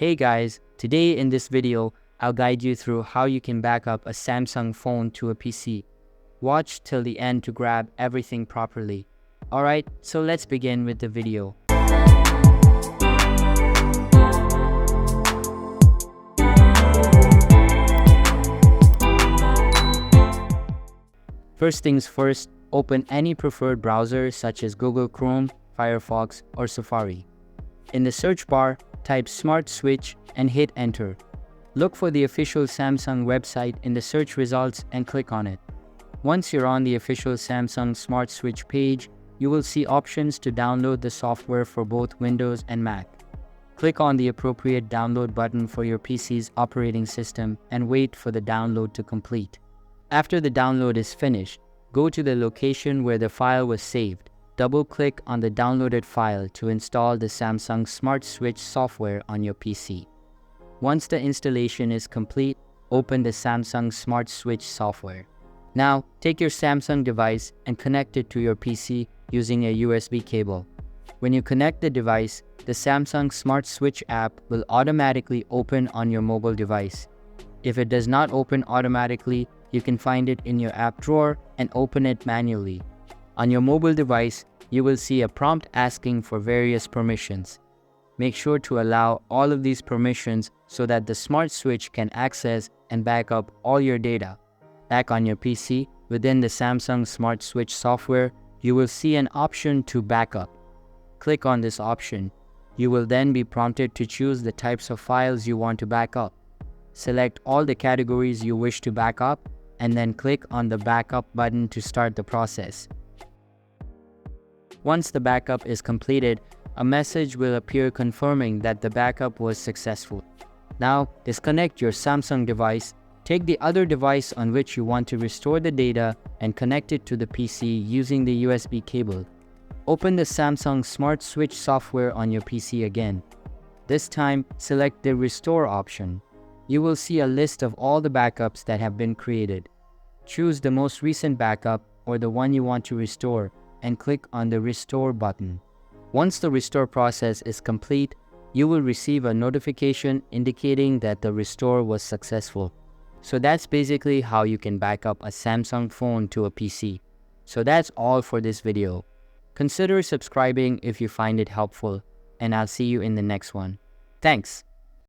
Hey guys, today in this video, I'll guide you through how you can back up a Samsung phone to a PC. Watch till the end to grab everything properly. Alright, so let's begin with the video. First things first, open any preferred browser such as Google Chrome, Firefox, or Safari. In the search bar, type Smart Switch and hit enter. Look for the official Samsung website in the search results and click on it. Once you're on the official Samsung Smart Switch page, you will see options to download the software for both Windows and Mac. Click on the appropriate download button for your PC's operating system and wait for the download to complete. After the download is finished, go to the location where the file was saved. Double-click on the downloaded file to install the Samsung Smart Switch software on your PC. Once the installation is complete, open the Samsung Smart Switch software. Now, take your Samsung device and connect it to your PC using a USB cable. When you connect the device, the Samsung Smart Switch app will automatically open on your mobile device. If it does not open automatically, you can find it in your app drawer and open it manually. On your mobile device, you will see a prompt asking for various permissions. Make sure to allow all of these permissions so that the Smart Switch can access and back up all your data. Back on your PC, within the Samsung Smart Switch software, you will see an option to backup. Click on this option. You will then be prompted to choose the types of files you want to back up. Select all the categories you wish to back up, and then click on the backup button to start the process. Once the backup is completed, a message will appear confirming that the backup was successful. Now, disconnect your Samsung device, take the other device on which you want to restore the data and connect it to the PC using the USB cable. Open the Samsung Smart Switch software on your PC again. This time, select the Restore option. You will see a list of all the backups that have been created. Choose the most recent backup or the one you want to restore and click on the Restore button. Once the restore process is complete, you will receive a notification indicating that the restore was successful. So that's basically how you can back up a Samsung phone to a PC. So that's all for this video. Consider subscribing if you find it helpful, and I'll see you in the next one. Thanks.